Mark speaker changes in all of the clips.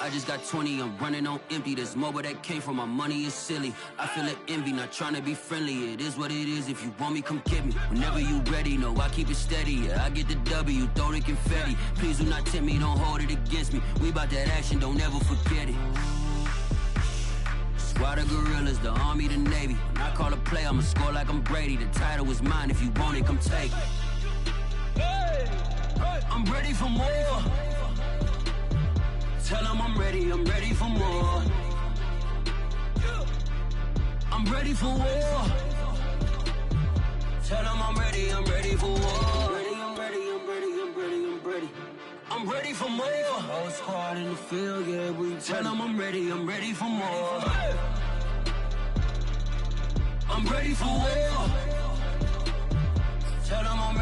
Speaker 1: I just got 20, I'm running on empty. This mobile that came from my money is silly. I feel it envy, not trying to be friendly. It is what it is, if you want me, come get me. Whenever you ready, no, I keep it steady. Yeah, I get the W, throw the confetti. Please do not tempt me, don't hold it against me. We about that action, don't ever forget it. Squad of gorillas, the army, the navy. When I call a play, I'ma score like I'm Brady. The title is mine, if you want it, come take it. I'm ready for more. Tell them I'm ready for more. I'm ready for war. Tell them I'm ready for war. I'm ready for more. Whole squad in the field, yeah, we tell them I'm ready for more. I'm ready for war. Tell them I'm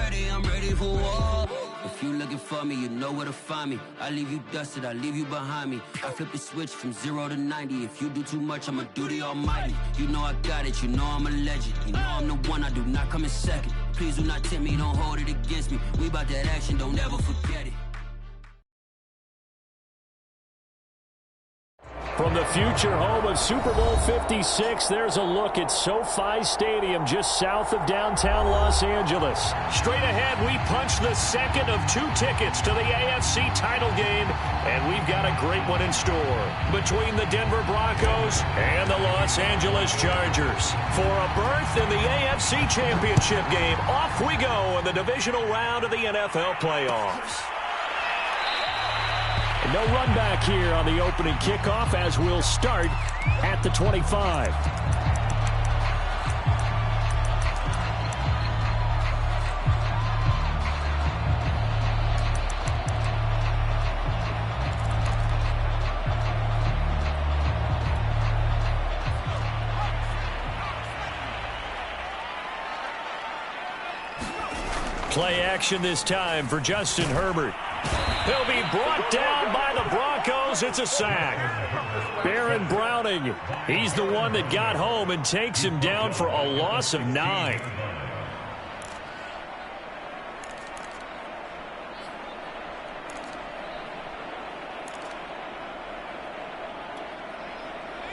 Speaker 1: ready for war. If you looking for me, you know where to find me. I leave you dusted, I leave you behind me. I flip the switch from 0 to 90. If you do too much, I'ma do the almighty. You know I got it, you know I'm a legend. You know I'm the one, I do not come in second. Please do not tempt me, don't hold it against me. We about that action, don't ever forget it.
Speaker 2: From the future home of Super Bowl 56, there's a look at SoFi Stadium just south of downtown Los Angeles. Straight ahead, we punch the second of 2 tickets to the AFC title game, and we've got a great one in store between the Denver Broncos and the Los Angeles Chargers. For a berth in the AFC Championship game, off we go in the divisional round of the NFL playoffs. No run back here on the opening kickoff as we'll start at the 25. Play action this time for Justin Herbert. He'll be brought down by the Broncos. It's a sack. Baron Browning, he's the one that got home and takes him down for a loss of 9.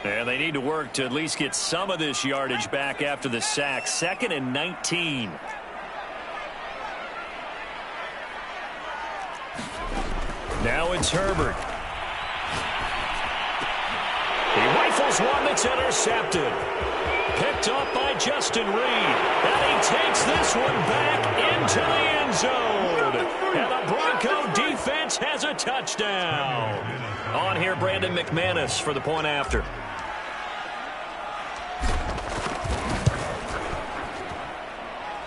Speaker 2: And they need to work to at least get some of this yardage back after the sack. 2nd and 19. Now it's Herbert. He rifles one that's intercepted. Picked up by Justin Reed. And he takes this one back into the end zone. And the Bronco defense has a touchdown. On here, Brandon McManus for the point after.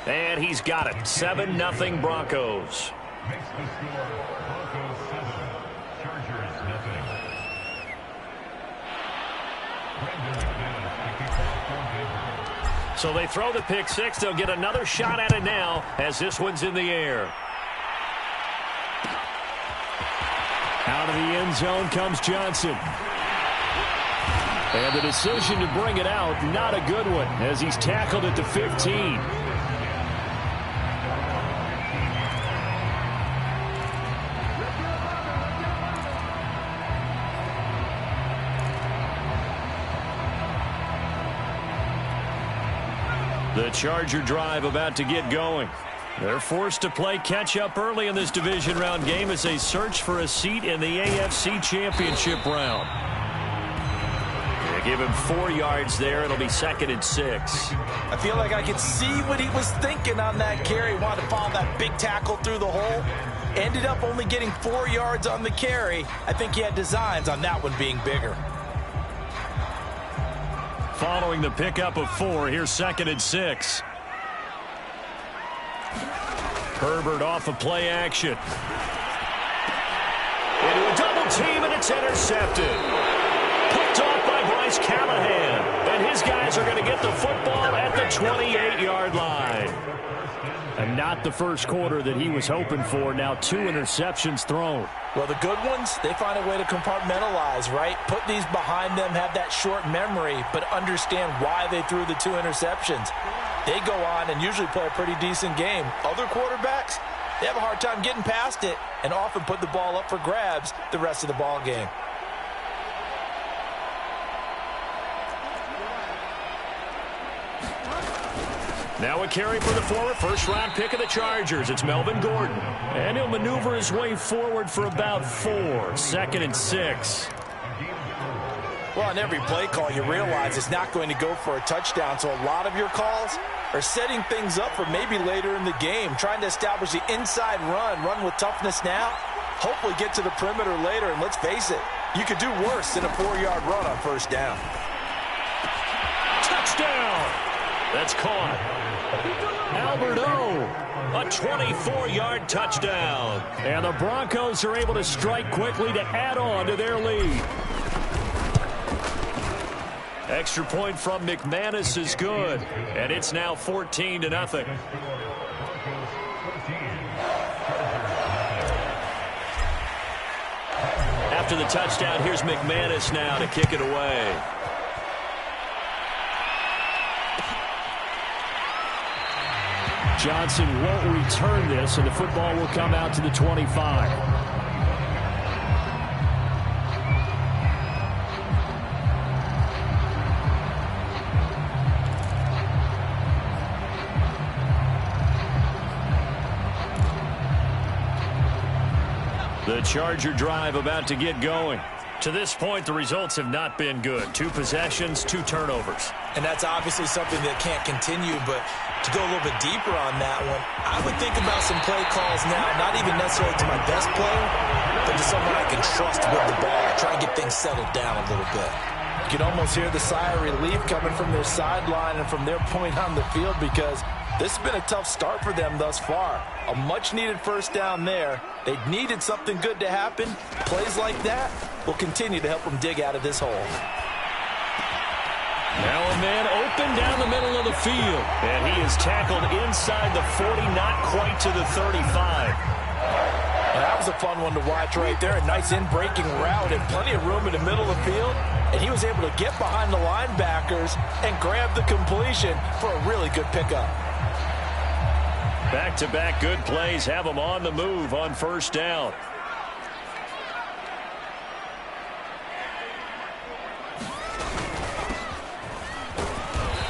Speaker 2: And he's got it. 7-0 Broncos. So they throw the pick six. They'll get another shot at it now as this one's in the air. Out of the end zone comes Johnson. And the decision to bring it out, not a good one, as he's tackled at the 15. The Charger drive about to get going. They're forced to play catch-up early in this division round game as they search for a seat in the AFC Championship round. They give him 4 yards there. It'll be 2nd and 6.
Speaker 3: I feel like I could see what he was thinking on that carry. Wanted to follow that big tackle through the hole. Ended up only getting 4 yards on the carry. I think he had designs on that one being bigger.
Speaker 2: Following the pickup of 4, here's 2nd and 6. Herbert off of play action. Into a double team, and it's intercepted. Picked off by Bryce Callahan. And his guys are going to get the football at the 28-yard line. And not the first quarter that he was hoping for. Now 2 interceptions thrown.
Speaker 3: Well, the good ones, they find a way to compartmentalize, right? Put these behind them, have that short memory, but understand why they threw the 2 interceptions. They go on and usually play a pretty decent game. Other quarterbacks, they have a hard time getting past it and often put the ball up for grabs the rest of the ball game.
Speaker 2: Now a carry for the former first-round pick of the Chargers. It's Melvin Gordon. And he'll maneuver his way forward for about 4. 2nd and 6.
Speaker 3: Well, on every play call, you realize it's not going to go for a touchdown. So a lot of your calls are setting things up for maybe later in the game, trying to establish the inside run with toughness now, hopefully get to the perimeter later. And let's face it, you could do worse than a 4-yard run on first down.
Speaker 2: Touchdown! That's caught. Albert O, a 24-yard touchdown. And the Broncos are able to strike quickly to add on to their lead. Extra point from McManus is good, and it's now 14-0. After the touchdown, here's McManus now to kick it away. Johnson won't return this, and the football will come out to the 25. The Charger drive about to get going. To this point, the results have not been good. 2 possessions, 2 turnovers.
Speaker 3: And that's obviously something that can't continue, but to go a little bit deeper on that one, I would think about some play calls now, not even necessarily to my best player, but to someone I can trust with the ball. Try and get things settled down a little bit. You can almost hear the sigh of relief coming from their sideline and from their point on the field, because this has been a tough start for them thus far. A much-needed first down there. They needed something good to happen. Plays like that will continue to help them dig out of this hole.
Speaker 2: Now a man open down the middle of the field. And he is tackled inside the 40, not quite to the 35.
Speaker 3: Well, that was a fun one to watch right there. A nice in-breaking route and plenty of room in the middle of the field. And he was able to get behind the linebackers and grab the completion for a really good pickup.
Speaker 2: Back-to-back good plays have them on the move on first down.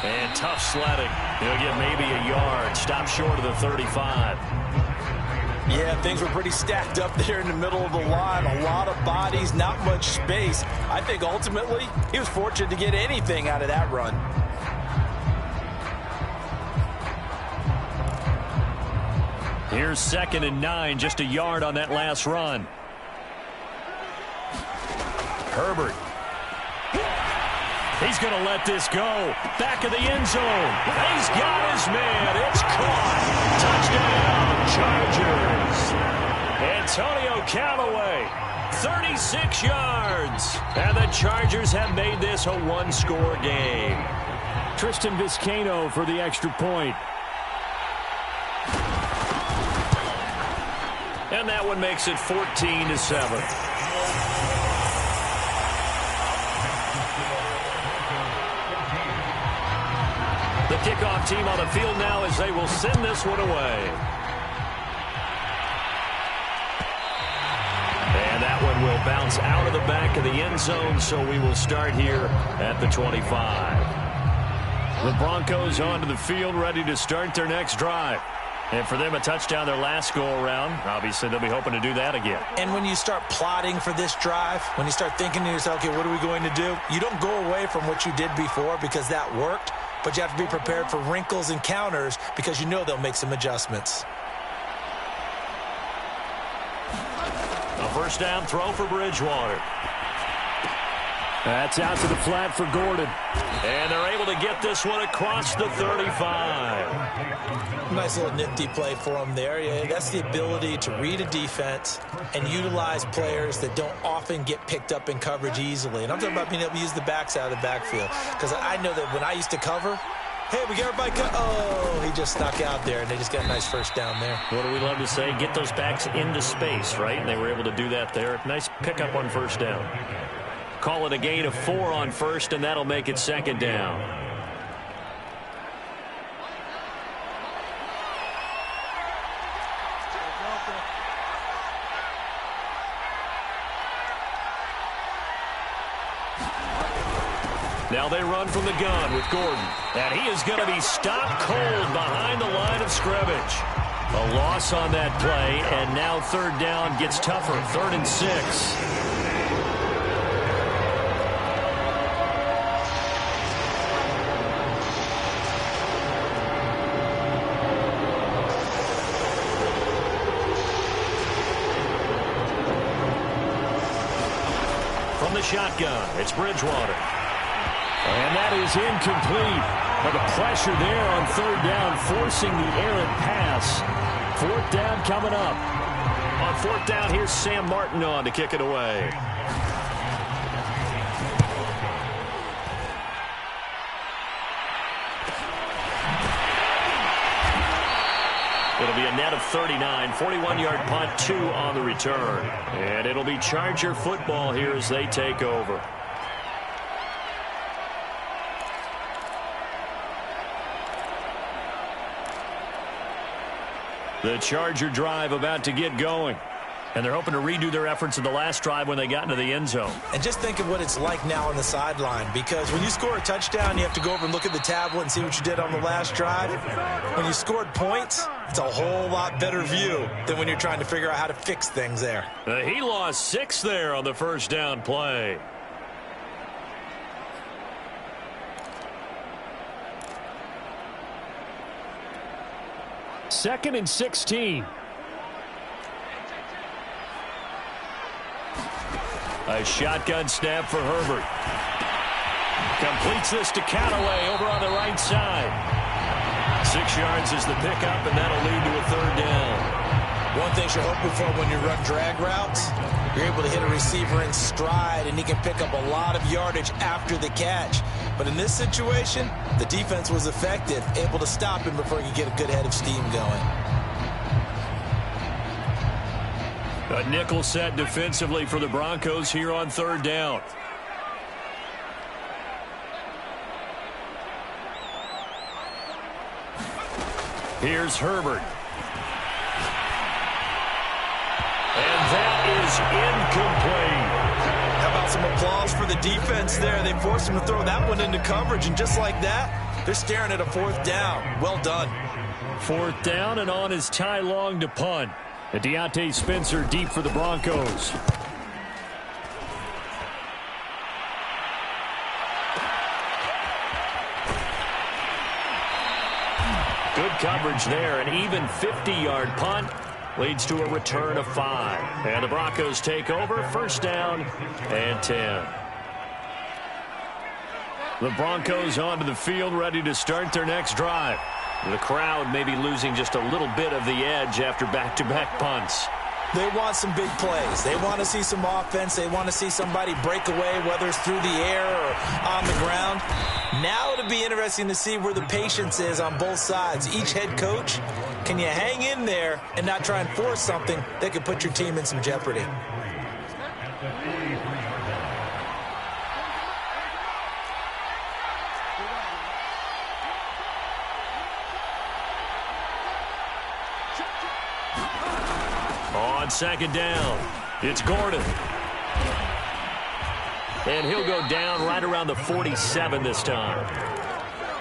Speaker 2: And tough sledding. He'll get maybe a yard. Stop short of the 35.
Speaker 3: Yeah, things were pretty stacked up there in the middle of the line. A lot of bodies, not much space. I think ultimately he was fortunate to get anything out of that run.
Speaker 2: Here's 2nd and 9, just a yard on that last run. Herbert. He's going to let this go. Back of the end zone. He's got his man. It's caught. Touchdown, Chargers. Antonio Callaway, 36 yards. And the Chargers have made this a one-score game. Tristan Vizcaino for the extra point. And that one makes it 14-7. The kickoff team on the field now as they will send this one away. And that one will bounce out of the back of the end zone, so we will start here at the 25. The Broncos onto the field, ready to start their next drive. And for them, a touchdown their last go-around. Obviously, they'll be hoping to do that again.
Speaker 3: And when you start plotting for this drive, when you start thinking to yourself, okay, what are we going to do? You don't go away from what you did before because that worked, but you have to be prepared for wrinkles and counters because you know they'll make some adjustments.
Speaker 2: A first down throw for Bridgewater. That's out to the flat for Gordon. And they're able to get this one across the 35.
Speaker 3: Nice little nifty play for them there. Yeah, that's the ability to read a defense and utilize players that don't often get picked up in coverage easily. And I'm talking about being able to use the backs out of the backfield. Because I know that when I used to cover, hey, we got everybody cut. Oh, he just snuck out there, and they just got a nice first down there.
Speaker 2: What do we love to say? Get those backs into space, right? And they were able to do that there. Nice pickup on first down. Call it a gain of 4 on first, and that'll make it second down. Now they run from the gun with Gordon. And he is going to be stopped cold behind the line of scrimmage. A loss on that play, and now third down gets tougher. 3rd and 6. From the shotgun, it's Bridgewater. And that is incomplete. But the pressure there on 3rd down, forcing the errant pass. 4th down coming up. On 4th down, here's Sam Martin on to kick it away. It'll be a net of 39, 41-yard punt, 2 on the return. And it'll be Charger football here as they take over. The Charger drive about to get going. And they're hoping to redo their efforts in the last drive when they got into the end zone.
Speaker 3: And just think of what it's like now on the sideline, because when you score a touchdown, you have to go over and look at the tablet and see what you did on the last drive. When you scored points, it's a whole lot better view than when you're trying to figure out how to fix things there.
Speaker 2: He lost 6 there on the first down play. Second and 16. A shotgun snap for Herbert. Completes this to Callaway over on the right side. 6 yards is the pickup, and that'll lead to a 3rd down.
Speaker 3: One thing you're hoping for when you run drag routes, you're able to hit a receiver in stride, and he can pick up a lot of yardage after the catch. But in this situation, the defense was effective, able to stop him before he could get a good head of steam going.
Speaker 2: A nickel set defensively for the Broncos here on 3rd down. Here's Herbert. And that is incomplete.
Speaker 3: How about some applause for the defense there? They forced him to throw that one into coverage, and just like that, they're staring at a 4th down. Well done.
Speaker 2: 4th down, and on is Ty Long to punt. And Deontay Spencer deep for the Broncos. Good coverage there. An even 50-yard punt leads to a return of 5. And the Broncos take over. 1st down and 10. The Broncos onto the field, ready to start their next drive. The crowd may be losing just a little bit of the edge after back-to-back punts.
Speaker 3: They want some big plays. They want to see some offense. They want to see somebody break away, whether it's through the air or on the ground. Now it'll be interesting to see where the patience is on both sides. Each head coach, can you hang in there and not try and force something that could put your team in some jeopardy?
Speaker 2: On 2nd down, it's Gordon. And he'll go down right around the 47 this time.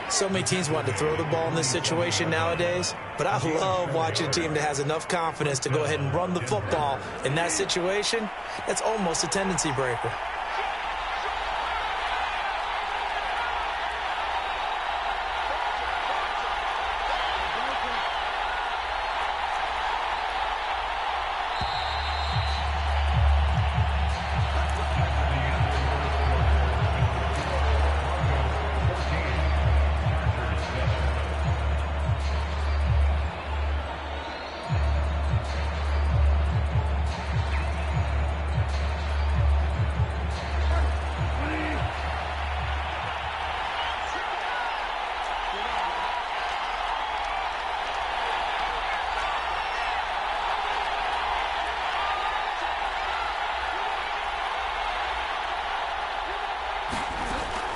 Speaker 3: So many teams want to throw the ball in this situation nowadays, but I love watching a team that has enough confidence to go ahead and run the football. In that situation, that's almost a tendency breaker.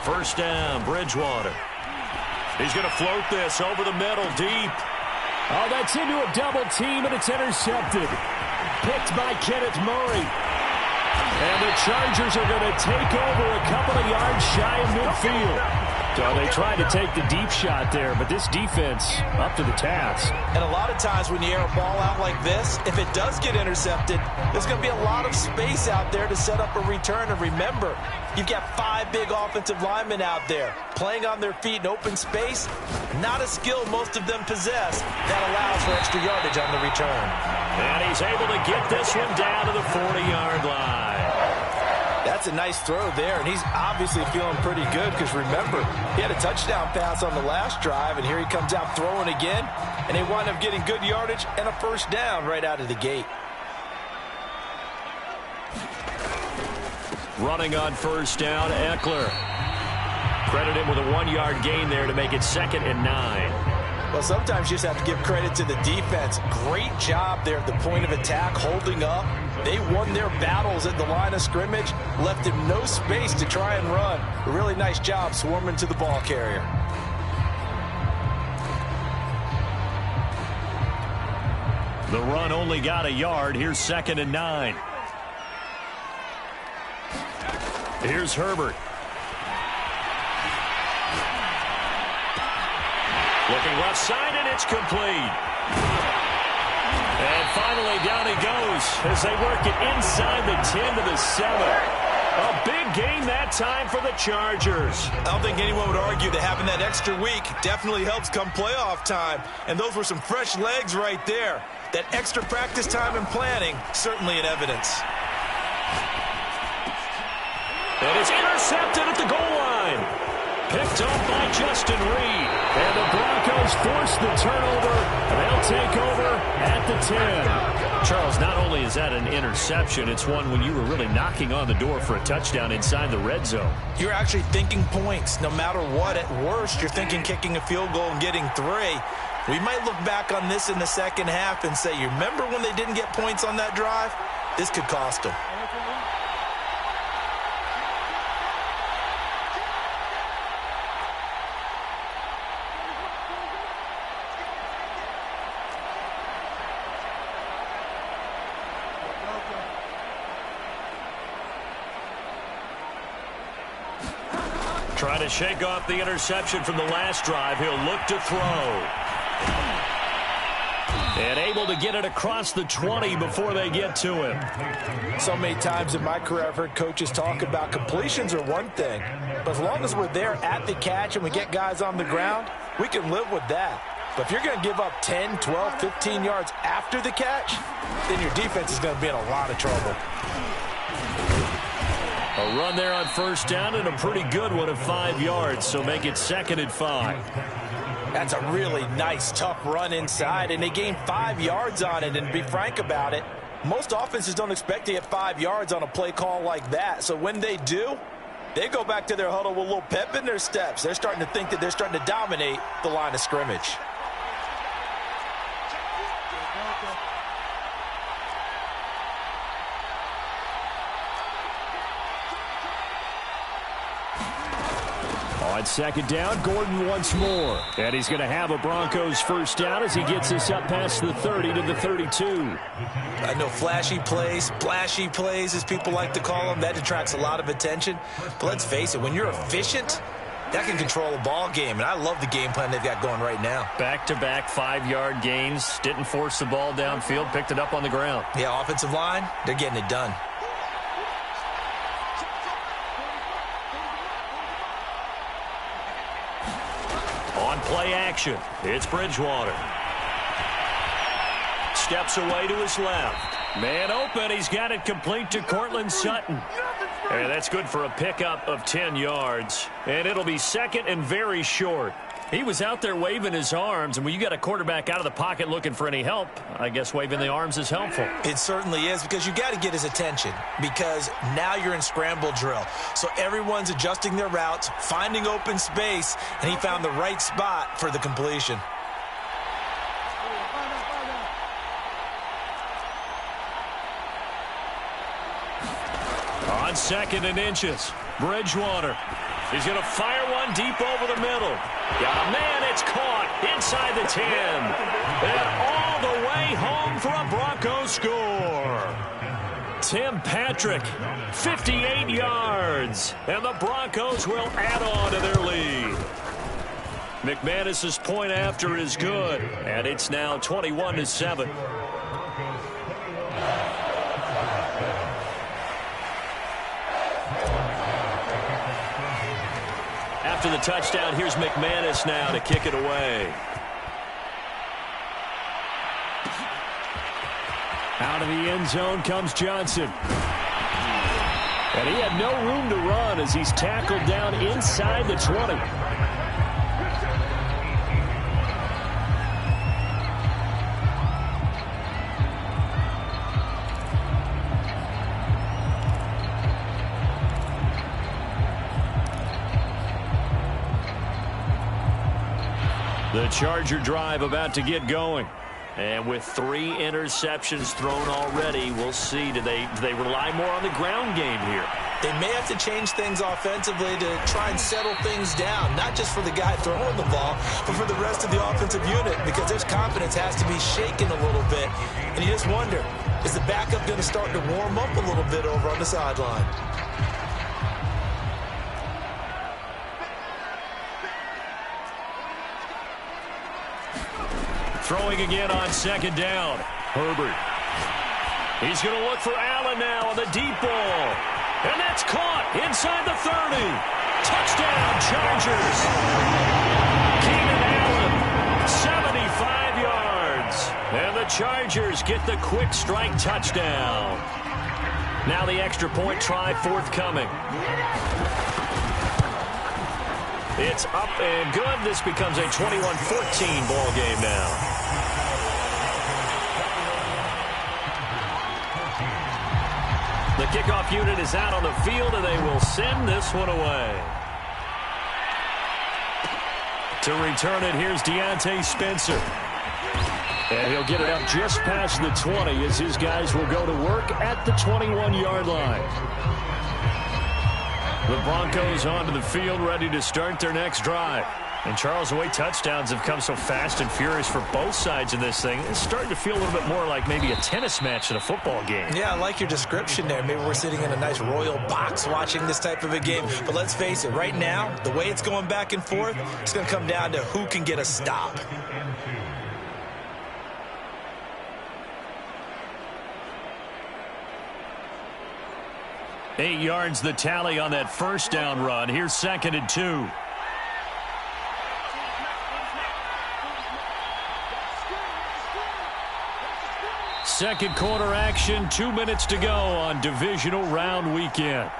Speaker 2: First down, Bridgewater. He's going to float this over the middle, deep. Oh, that's into a double team, and it's intercepted. Picked by Kenneth Murray. And the Chargers are going to take over a couple of yards shy of midfield. So they tried to take the deep shot there, but this defense up to the task.
Speaker 3: And a lot of times when you air a ball out like this, if it does get intercepted, there's going to be a lot of space out there to set up a return. And remember, you've got 5 big offensive linemen out there playing on their feet in open space. Not a skill most of them possess that allows for extra yardage on the return.
Speaker 2: And he's able to get this one down to the 40-yard line.
Speaker 3: That's a nice throw there, and he's obviously feeling pretty good because, remember, he had a touchdown pass on the last drive, and here he comes out throwing again, and they wind up getting good yardage and a first down right out of the gate.
Speaker 2: Running on first down, Eckler. Credit him with a 1-yard gain there to make it 2nd and 9.
Speaker 3: Well, sometimes you just have to give credit to the defense. Great job there at the point of attack, holding up. They won their battles at the line of scrimmage, left him no space to try and run. A really nice job swarming to the ball carrier.
Speaker 2: The run only got a yard. Here's 2nd and 9. Here's Herbert. Looking left side, and it's complete. And finally, down he goes as they work it inside the 10 to the 7. A big gain that time for the Chargers.
Speaker 3: I don't think anyone would argue that having that extra week definitely helps come playoff time. And those were some fresh legs right there. That extra practice time and planning, certainly in evidence.
Speaker 2: And it's intercepted at the goal line. Picked up by Justin Reed. And the Broncos force the turnover. And they'll take over at the 10. Charles, not only is that an interception, it's one when you were really knocking on the door for a touchdown inside the red zone.
Speaker 3: You're actually thinking points. No matter what, at worst, you're thinking kicking a field goal and getting 3. We might look back on this in the second half and say, you remember when they didn't get points on that drive? This could cost them.
Speaker 2: Trying to shake off the interception from the last drive. He'll look to throw. And able to get it across the 20 before they get to him.
Speaker 3: So many times in my career I've heard coaches talk about completions are one thing. But as long as we're there at the catch and we get guys on the ground, we can live with that. But if you're going to give up 10, 12, 15 yards after the catch, then your defense is going to be in a lot of trouble.
Speaker 2: A run there on first down and a pretty good one of 5 yards, so make it 2nd and 5.
Speaker 3: That's a really nice, tough run inside, and they gained 5 yards on it. And to be frank about it, most offenses don't expect to get 5 yards on a play call like that. So when they do, they go back to their huddle with a little pep in their steps. They're starting to think that they're starting to dominate the line of scrimmage.
Speaker 2: On 2nd down, Gordon once more. And he's going to have a Broncos first down as he gets us up past the 30 to the 32.
Speaker 3: I know flashy plays, splashy plays, as people like to call them, that attracts a lot of attention. But let's face it, when you're efficient, that can control a ball game. And I love the game plan they've got going right now.
Speaker 2: Back-to-back 5-yard gains. Didn't force the ball downfield. Picked it up on the ground.
Speaker 3: Yeah, offensive line, they're getting it done.
Speaker 2: On play action, it's Bridgewater. Steps away to his left. Man open, he's got it complete to Cortland Sutton. And that's good for a pickup of 10 yards. And it'll be 2nd and very short. He was out there waving his arms, and when you got a quarterback out of the pocket looking for any help, I guess waving the arms is helpful.
Speaker 3: It certainly is, because you got to get his attention, because now you're in scramble drill. So everyone's adjusting their routes, finding open space, and he found the right spot for the completion.
Speaker 2: On 2nd and inches, Bridgewater. He's going to fire one deep over the middle. Got a man, it's caught inside the 10. And all the way home for a Broncos score. Tim Patrick, 58 yards, and the Broncos will add on to their lead. McManus's point after is good, and it's now 21-7. After the touchdown, here's McManus now to kick it away. Out of the end zone comes Johnson. And he had no room to run as he's tackled down inside the 20. The Charger drive about to get going. And with 3 interceptions thrown already, we'll see. Do they rely more on the ground game here?
Speaker 3: They may have to change things offensively to try and settle things down, not just for the guy throwing the ball, but for the rest of the offensive unit, because their confidence has to be shaken a little bit. And you just wonder, is the backup going to start to warm up a little bit over on the sideline?
Speaker 2: Throwing again on second down. Herbert. He's going to look for Allen now on the deep ball. And that's caught inside the 30. Touchdown, Chargers. Keenan Allen, 75 yards. And the Chargers get the quick strike touchdown. Now the extra point try forthcoming. It's up and good. This becomes a 21-14 ball game now. The kickoff unit is out on the field, and they will send this one away. To return it, here's Deontay Spencer. And he'll get it up just past the 20 as his guys will go to work at the 21-yard line. The Broncos onto the field, ready to start their next drive. And, Charles, the way touchdowns have come so fast and furious for both sides of this thing, it's starting to feel a little bit more like maybe a tennis match in a football game. Yeah, I like your description there. Maybe we're sitting in a nice royal box watching this type of a game. But let's face it, right now, the way it's going back and forth, it's going to come down to who can get a stop. Eight yards the tally on that first down run. Here's 2nd and 2. Second quarter action, 2 minutes to go on divisional round weekend.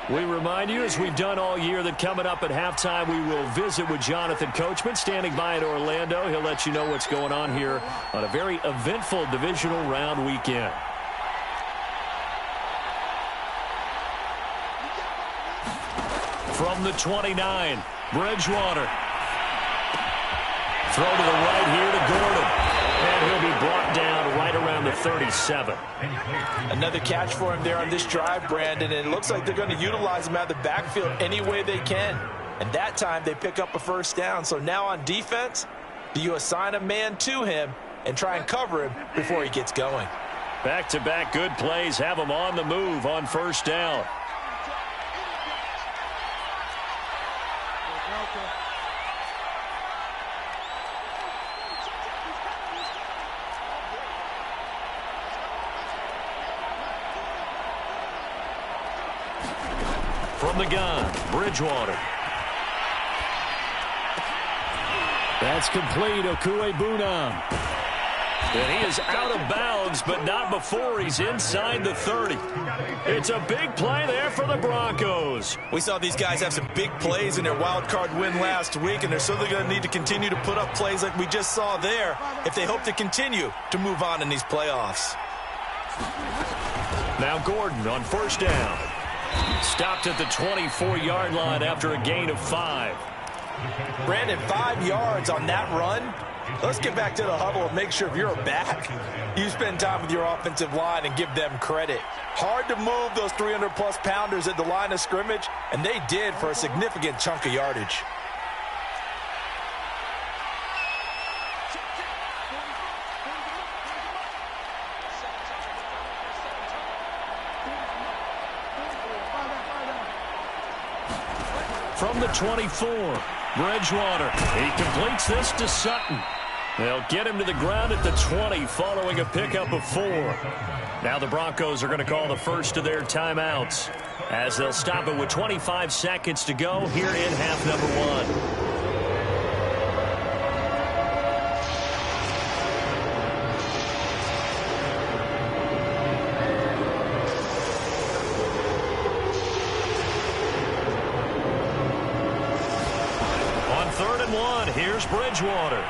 Speaker 2: We remind you, as we've done all year, that coming up at halftime, we will visit with Jonathan Coachman, standing by in Orlando. He'll let you know what's going on here on a very eventful divisional round weekend. From the 29, Bridgewater. Throw to the right here to Gordon. And he'll be brought down right around the 37. Another catch for him there on this drive, Brandon. And it looks like they're going to utilize him out of the backfield any way they can. And that time they pick up a first down. So now on defense, do you assign a man to him and try and cover him before he gets going? Back-to-back good plays have him on the move on first down. From the gun, Bridgewater. That's complete, Okuegbunam. And he is out of bounds, but not before he's inside the 30. It's a big play there for the Broncos. We saw these guys have some big plays in their wild card win last week, and they're certainly going to need to continue to put up plays like we just saw there if they hope to continue to move on in these playoffs. Now Gordon on first down. Stopped at the 24-yard line after a gain of 5.
Speaker 3: Brandon, 5 yards on that run. Let's get back to the huddle and make sure if you're a back, you spend time with your offensive line and give them credit. Hard to move those 300-plus pounders at the line of scrimmage, and they did for a significant chunk of yardage.
Speaker 2: From the 24, Bridgewater. He completes this to Sutton. They'll get him to the ground at the 20 following a pickup of 4. Now the Broncos are going to call the first of their timeouts as they'll stop it with 25 seconds to go here in half number 1. Here's Bridgewater.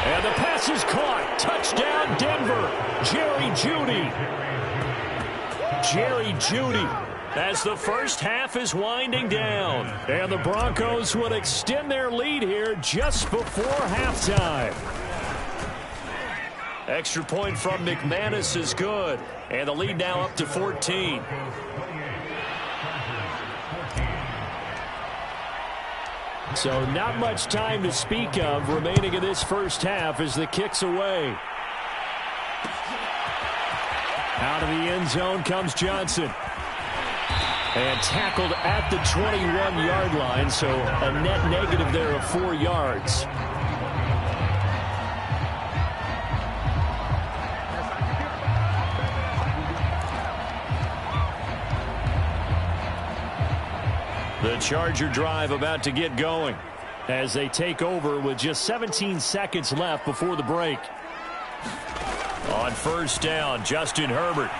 Speaker 2: And the pass is caught. Touchdown, Denver. Jerry Jeudy as the first half is winding down. And the Broncos would extend their lead here just before halftime. Extra point from McManus is good. And the lead now up to 14. So not much time to speak of remaining in this first half as the kick's away. Out of the end zone comes Johnson. And tackled at the 21-yard line, so a net negative there of 4 yards. The Charger drive about to get going as they take over with just 17 seconds left before the break. On first down, Justin Herbert.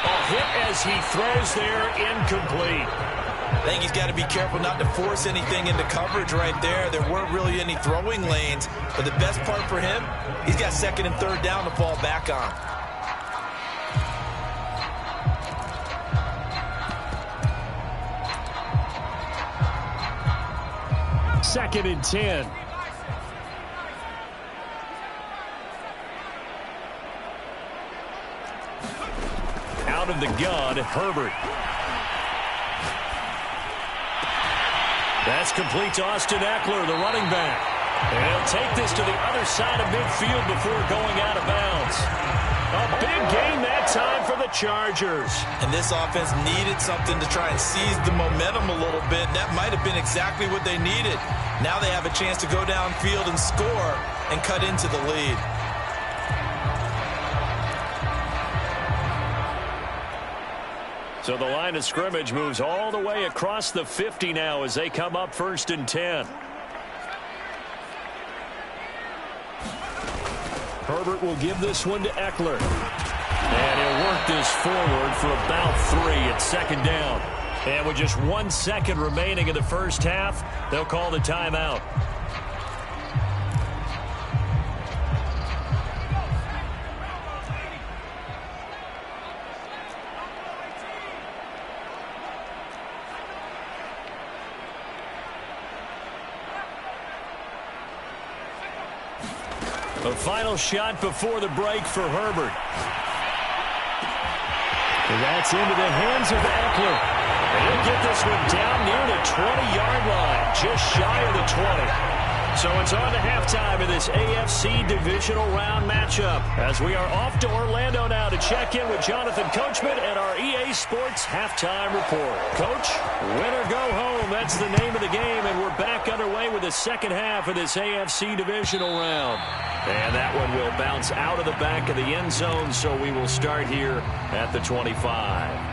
Speaker 2: A hit as he throws there, incomplete.
Speaker 3: I think he's got to be careful not to force anything into coverage right there. There weren't really any throwing lanes, but the best part for him, he's got second and third down to fall back on.
Speaker 2: Second and 10. Out of the gun, Herbert. That's complete to Austin Eckler, the running back. And he'll take this to the other side of midfield before going out of bounds. A big gain that time for the Chargers.
Speaker 3: And this offense needed something to try and seize the momentum a little bit. That might have been exactly what they needed. Now they have a chance to go downfield and score and cut into the lead.
Speaker 2: So the line of scrimmage moves all the way across the 50 now as they come up first and 10. Herbert will give this one to Eckler. And he'll work this forward for about 3 at second down. And with just 1 second remaining in the first half, they'll call the timeout. A final shot before the break for Herbert. And that's into the hands of Eckler. And he'll get this one down near the 20-yard line, just shy of the 20. So it's on to halftime in this AFC Divisional Round matchup as we are off to Orlando now to check in with Jonathan Coachman and our EA Sports Halftime Report. Coach, win or go home, that's the name of the game, and we're back underway with the second half of this AFC Divisional Round. And that one will bounce out of the back of the end zone, so we will start here at the 25.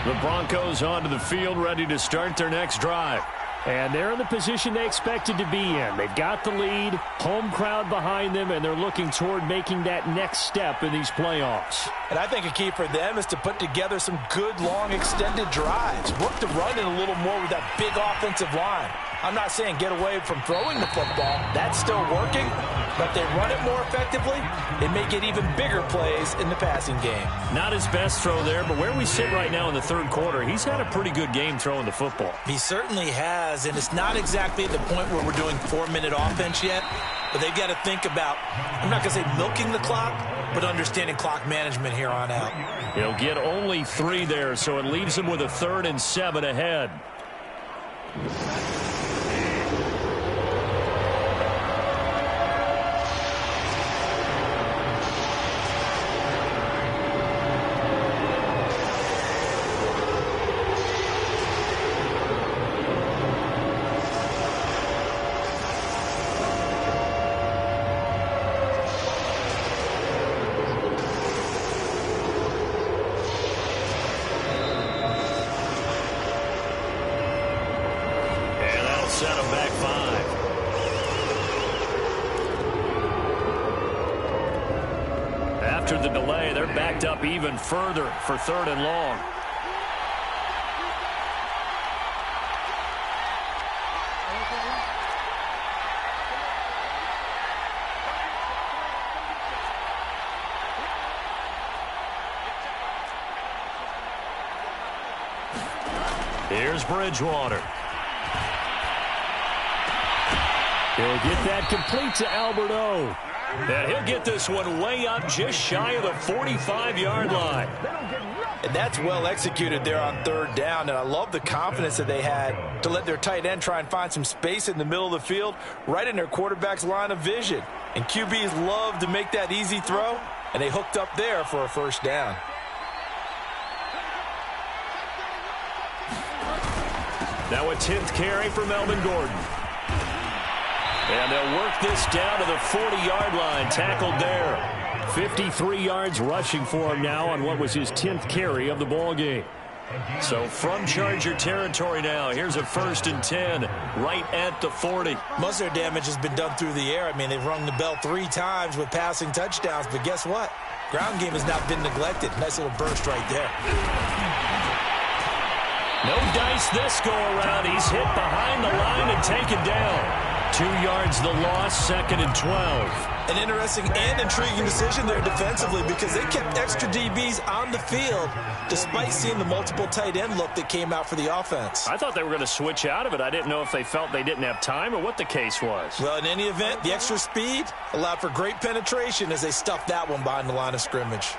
Speaker 2: The Broncos onto the field, ready to start their next drive. And they're in the position they expected to be in. They've got the lead, home crowd behind them, and they're looking toward making that next step in these playoffs.
Speaker 3: And I think a key for them is to put together some good, long, extended drives. Work the run in a little more with that big offensive line. I'm not saying get away from throwing the football. That's still working. But if they run it more effectively, they may get even bigger plays in the passing game.
Speaker 2: Not his best throw there, but where we sit right now in the third quarter, he's had a pretty good game throwing the football.
Speaker 3: He certainly has, and it's not exactly at the point where we're doing 4-minute offense yet, but they've got to think about, I'm not going to say milking the clock, but understanding clock management here on out.
Speaker 2: He'll get only 3 there, so it leaves him with a 3rd and 7 ahead. Set him back 5. After the delay, they're backed up even further for 3rd and long. Here's Bridgewater. He'll get that complete to Alberto. And he'll get this one way up just shy of the 45-yard line.
Speaker 3: And that's well executed there on 3rd down. And I love the confidence that they had to let their tight end try and find some space in the middle of the field, right in their quarterback's line of vision. And QBs love to make that easy throw, and they hooked up there for a 1st down.
Speaker 2: Now a 10th carry for Melvin Gordon. And they'll work this down to the 40-yard line, tackled there. 53 yards rushing for him now on what was his 10th carry of the ball game. So from Charger territory now, here's a 1st and 10 right at the 40.
Speaker 3: Most of their damage has been done through the air. I mean, they've rung the bell 3 times with passing touchdowns, but guess what? Ground game has not been neglected. Nice little burst right there.
Speaker 2: No dice this go around. He's hit behind the line and taken down. 2 yards the loss, 2nd and 12.
Speaker 3: An interesting and intriguing decision there defensively because they kept extra DBs on the field despite seeing the multiple tight end look that came out for the offense.
Speaker 2: I thought they were going to switch out of it. I didn't know if they felt they didn't have time or what the case was.
Speaker 3: Well, in any event, the extra speed allowed for great penetration as they stuffed that one behind the line of scrimmage.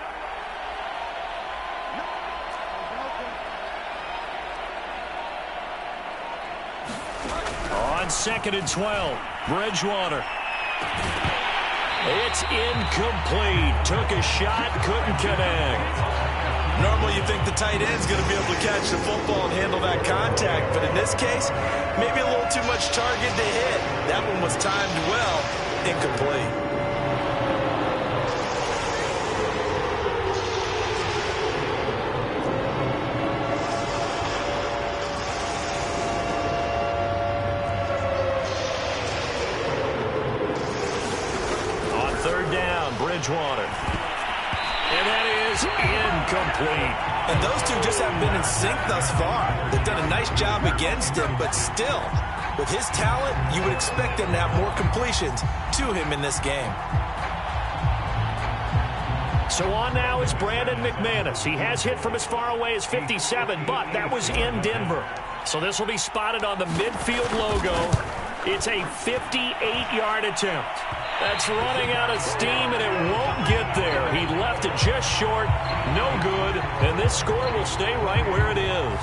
Speaker 2: On 2nd and 12, Bridgewater. It's incomplete. Took a shot, couldn't connect.
Speaker 3: Normally you think the tight end's going to be able to catch the football and handle that contact, but in this case, maybe a little too much target to hit. That one was timed well, incomplete.
Speaker 2: Bridgewater. And that is incomplete.
Speaker 3: And those two just haven't been in sync thus far. They've done a nice job against him, but still, with his talent, you would expect them to have more completions to him in this game.
Speaker 2: So on now is Brandon McManus. He has hit from as far away as 57, but that was in Denver. So this will be spotted on the midfield logo. It's a 58-yard attempt. That's running out of steam, and it won't get there. He left it just short, no good, and this score will stay right where it is.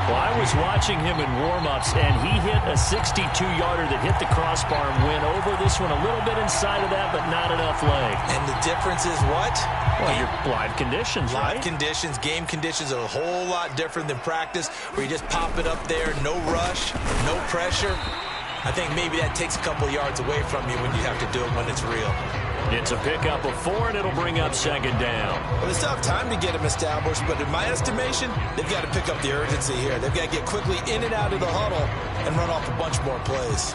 Speaker 2: Well, I was watching him in warm-ups, and he hit a 62-yarder that hit the crossbar and went over. This one a little bit inside of that, but not enough leg.
Speaker 3: And the difference is what?
Speaker 2: Well, your live conditions, right?
Speaker 3: Live conditions, game conditions are a whole lot different than practice, where you just pop it up there, no rush, no pressure. I think maybe that takes a couple yards away from you when you have to do it when it's real.
Speaker 2: It's a pickup of 4, and it'll bring up 2nd down.
Speaker 3: Well, they still have time to get him established, but in my estimation, they've got to pick up the urgency here. They've got to get quickly in and out of the huddle and run off a bunch more plays.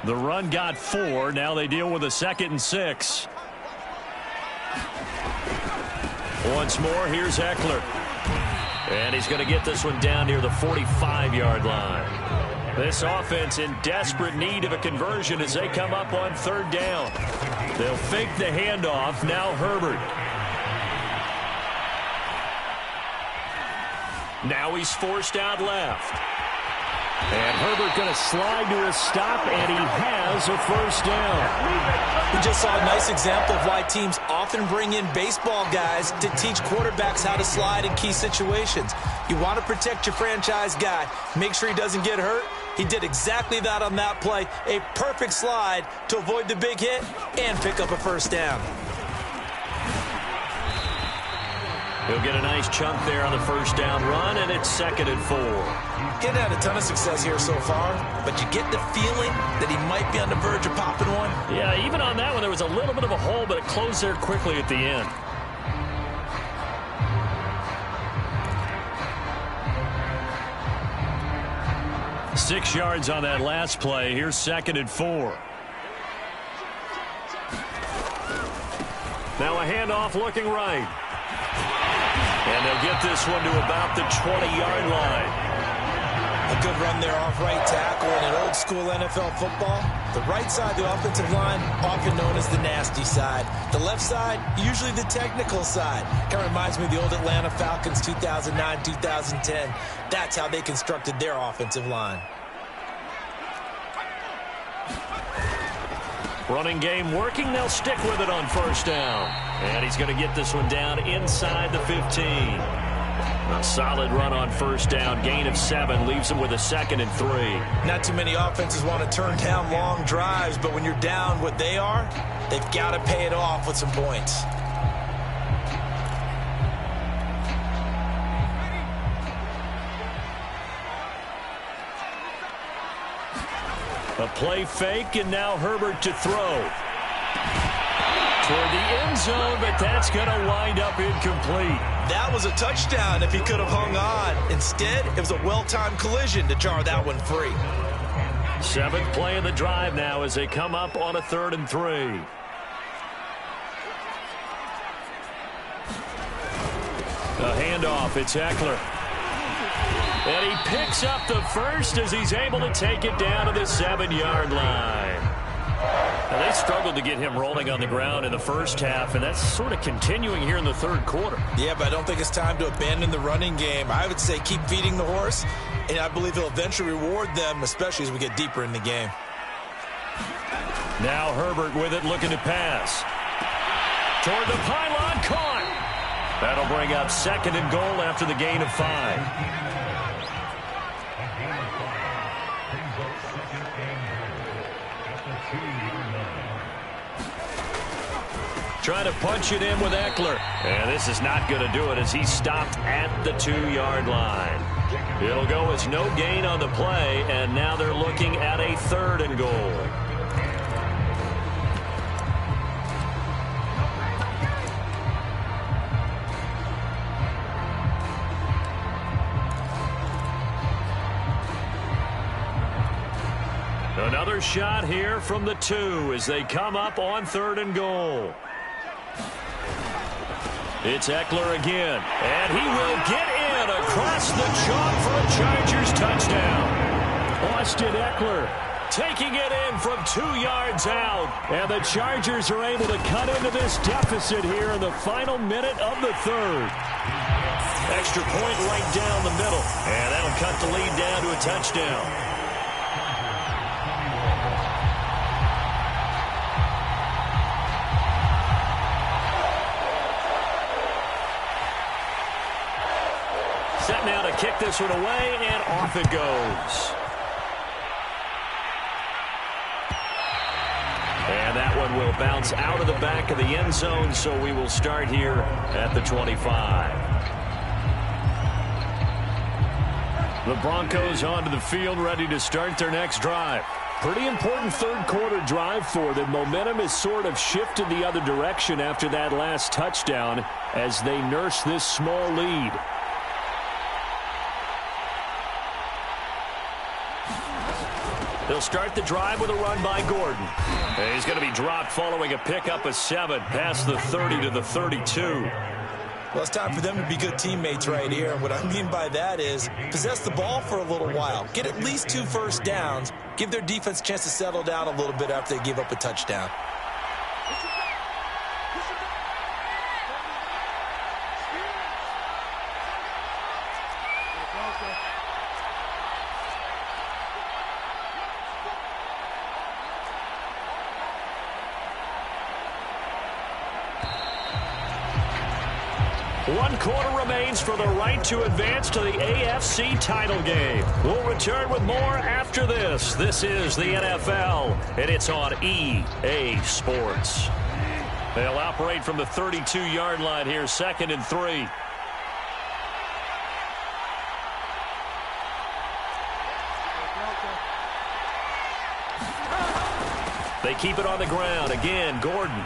Speaker 2: The run got 4. Now they deal with a 2nd and 6. Once more, here's Eckler. And he's going to get this one down near the 45-yard line. This offense in desperate need of a conversion as they come up on third down. They'll fake the handoff. Now Herbert. Now he's forced out left. And Herbert going to slide to a stop, and he has a first down.
Speaker 3: We just saw a nice example of why teams often bring in baseball guys to teach quarterbacks how to slide in key situations. You want to protect your franchise guy. Make sure he doesn't get hurt. He did exactly that on that play. A perfect slide to avoid the big hit and pick up a first down.
Speaker 2: He'll get a nice chunk there on the first down run, and it's 2nd and 4.
Speaker 3: Getting had a ton of success here so far, but you get the feeling that he might be on the verge of popping one.
Speaker 2: Yeah, even on that one, there was a little bit of a hole, but it closed there quickly at the end. Six yards on that last play. Here's 2nd and 4. Now a handoff looking right. And they'll get this one to about the 20-yard line.
Speaker 3: A good run there off right tackle in an old-school NFL football. The right side of the offensive line, often known as the nasty side. The left side, usually the technical side. Kind of reminds me of the old Atlanta Falcons 2009-2010. That's how they constructed their offensive line.
Speaker 2: Running game working. They'll stick with it on first down. And he's going to get this one down inside the 15. A solid run on first down. Gain of 7 leaves him with a 2nd and 3.
Speaker 3: Not too many offenses want to turn down long drives, but when you're down what they are, they've got to pay it off with some points.
Speaker 2: A play fake, and now Herbert to throw. Toward the end zone, but that's going to wind up incomplete.
Speaker 3: That was a touchdown if he could have hung on. Instead, it was a well-timed collision to jar that one free.
Speaker 2: 7th play of the drive now as they come up on a 3rd and 3. A handoff, it's Eckler. And he picks up the first as he's able to take it down to the 7-yard line. Now, they struggled to get him rolling on the ground in the first half, and that's sort of continuing here in the third quarter.
Speaker 3: Yeah, but I don't think it's time to abandon the running game. I would say keep feeding the horse, and I believe he'll eventually reward them, especially as we get deeper in the game.
Speaker 2: Now Herbert with it, looking to pass. Toward the pylon, caught. That'll bring up 2nd and goal after the gain of 5. Trying to punch it in with Eckler. And this is not going to do it as he's stopped at the 2-yard line. It'll go as no gain on the play, and now they're looking at a 3rd and goal. Another shot here from the 2 as they come up on 3rd and goal. It's Eckler again, and he will get in across the chalk for a Chargers touchdown. Austin Eckler taking it in from 2 yards out, and the Chargers are able to cut into this deficit here in the final minute of the 3rd. Extra point right down the middle, and that'll cut the lead down to a touchdown. Set now to kick this one away, and off it goes. And that one will bounce out of the back of the end zone, so we will start here at the 25. The Broncos onto the field, ready to start their next drive. Pretty important third quarter drive for them. Momentum has sort of shifted the other direction after that last touchdown as they nurse this small lead. They'll start the drive with a run by Gordon. And he's going to be dropped following a pickup of 7 past the 30 to the 32.
Speaker 3: Well, it's time for them to be good teammates right here. And what I mean by that is possess the ball for a little while. Get at least 2 first downs. Give their defense a chance to settle down a little bit after they give up a touchdown.
Speaker 2: One quarter remains for the right to advance to the AFC title game. We'll return with more after this. This is the NFL, and it's on EA Sports. They'll operate from the 32-yard line here, 2nd and 3. They keep it on the ground. Again, Gordon.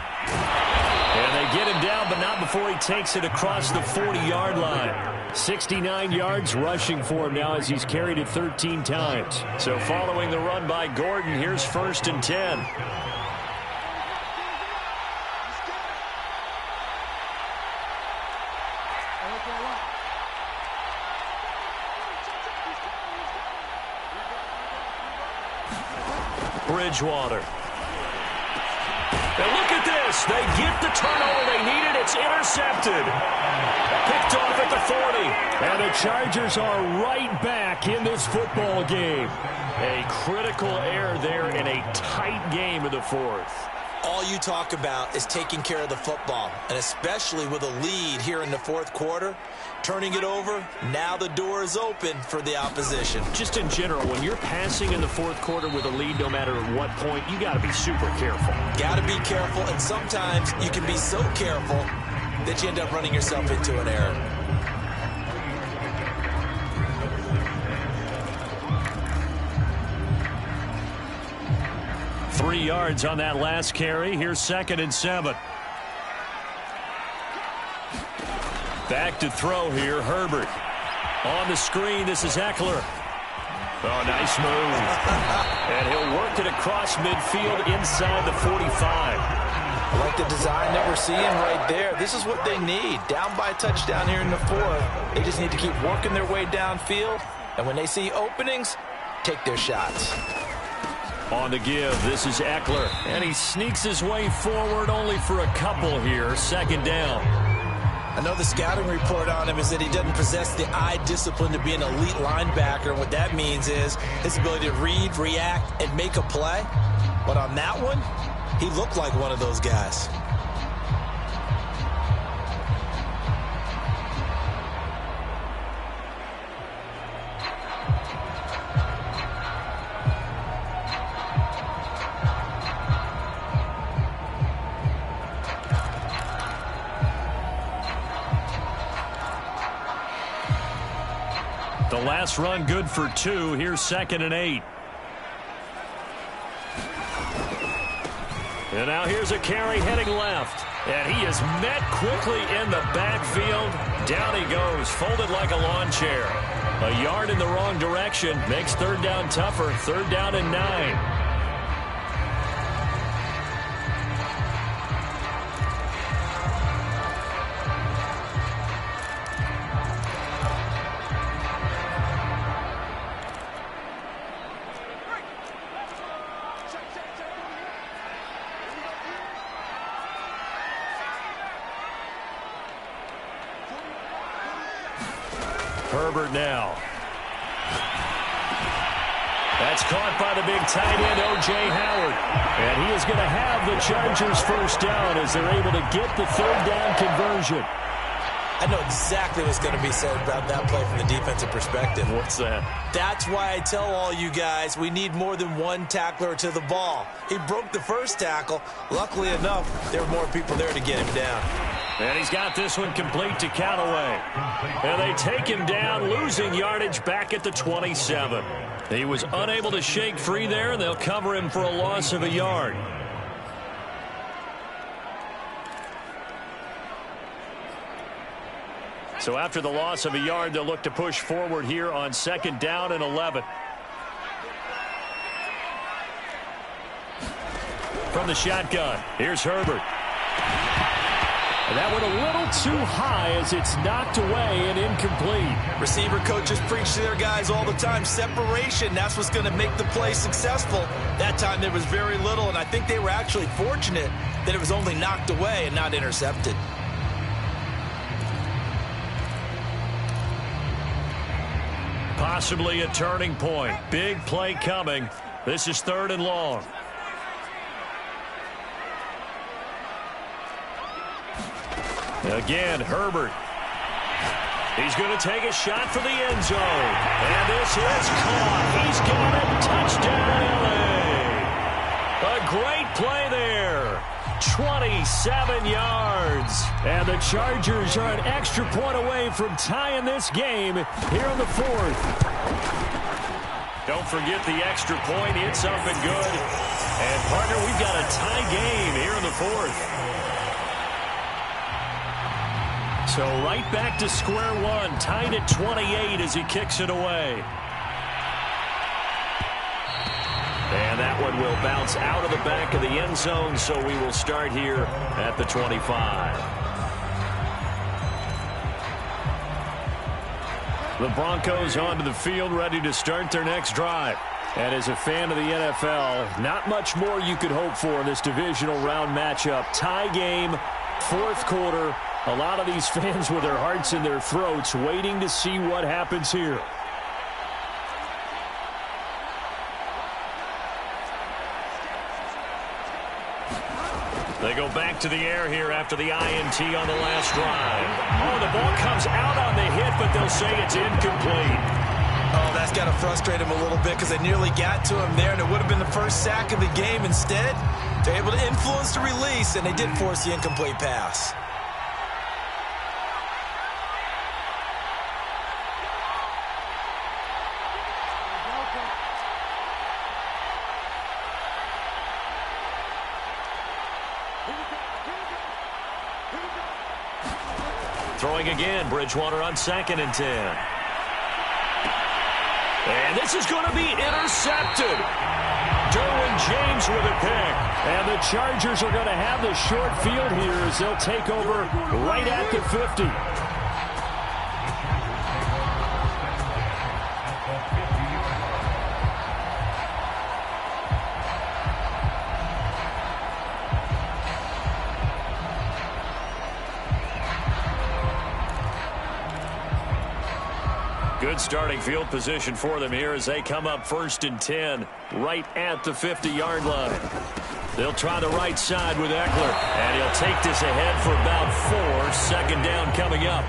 Speaker 2: And they get him down, but not before he takes it across the 40-yard line. 69 yards rushing for him now as he's carried it 13 times. So following the run by Gordon, here's 1st and 10. Bridgewater. And look at this. They get the turnover they needed. It's intercepted. Picked off at the 40. And the Chargers are right back in this football game. A critical error there in a tight game in the 4th.
Speaker 3: All you talk about is taking care of the football, and especially with a lead here in the 4th quarter, turning it over, now the door is open for the opposition.
Speaker 2: Just in general, when you're passing in the 4th quarter with a lead, no matter at what point, you got to be super careful.
Speaker 3: Got to be careful, and sometimes you can be so careful that you end up running yourself into an error.
Speaker 2: Three yards on that last carry. Here's 2nd and 7. Back to throw here, Herbert. On the screen, this is Eckler. Oh, nice move. And he'll work it across midfield inside the 45.
Speaker 3: I like the design that we're seeing right there. This is what they need. Down by a touchdown here in the 4th. They just need to keep working their way downfield. And when they see openings, take their shots.
Speaker 2: On the give, this is Eckler. And he sneaks his way forward only for a couple here. 2nd down.
Speaker 3: I know the scouting report on him is that he doesn't possess the eye discipline to be an elite linebacker. And what that means is his ability to read, react, and make a play. But on that one, he looked like one of those guys.
Speaker 2: The last run good for 2. Here's 2nd and 8. And now here's a carry heading left. And he is met quickly in the backfield. Down he goes, folded like a lawn chair. A yard in the wrong direction makes 3rd down tougher. 3rd down and 9. Herbert now. That's caught by the big tight end, O.J. Howard. And he is going to have the Chargers 1st down as they're able to get the 3rd down conversion.
Speaker 3: I know exactly what's going to be said about that play from the defensive perspective.
Speaker 2: What's that?
Speaker 3: That's why I tell all you guys we need more than one tackler to the ball. He broke the first tackle. Luckily enough, there were more people there to get him down.
Speaker 2: And he's got this one complete to Callaway. And they take him down, losing yardage back at the 27. He was unable to shake free there, and they'll cover him for a loss of a yard. So after the loss of a yard, they'll look to push forward here on 2nd down and 11. From the shotgun, here's Herbert. And that went a little too high as it's knocked away and incomplete.
Speaker 3: Receiver coaches preach to their guys all the time. Separation, that's what's going to make the play successful. That time there was very little, and I think they were actually fortunate that it was only knocked away and not intercepted.
Speaker 2: Possibly a turning point. Big play coming. This is 3rd and long. Again, Herbert. He's going to take a shot for the end zone. And this is caught. He's got it. Touchdown, LA. A great play there. 27 yards. And the Chargers are an extra point away from tying this game here in the 4th. Don't forget the extra point. It's up and good. And, partner, we've got a tie game here in the 4th. So right back to square one, tied at 28 as he kicks it away. And that one will bounce out of the back of the end zone, so we will start here at the 25. The Broncos onto the field, ready to start their next drive. And as a fan of the NFL, not much more you could hope for in this divisional round matchup. Tie game, 4th quarter. A lot of these fans with their hearts in their throats waiting to see what happens here. They go back to the air here after the INT on the last drive. Oh, the ball comes out on the hit, but they'll say it's incomplete.
Speaker 3: Oh, that's got to frustrate him a little bit because they nearly got to him there, and it would have been the first sack of the game. Instead, they're able to influence the release, and they did force the incomplete pass.
Speaker 2: Throwing again, Bridgewater on 2nd and 10. And this is going to be intercepted. Derwin James with a pick. And the Chargers are going to have the short field here as they'll take over right at the 50. Good starting field position for them here as they come up 1st and 10 right at the 50-yard line. They'll try the right side with Eckler, and he'll take this ahead for about 4. 2nd down coming up.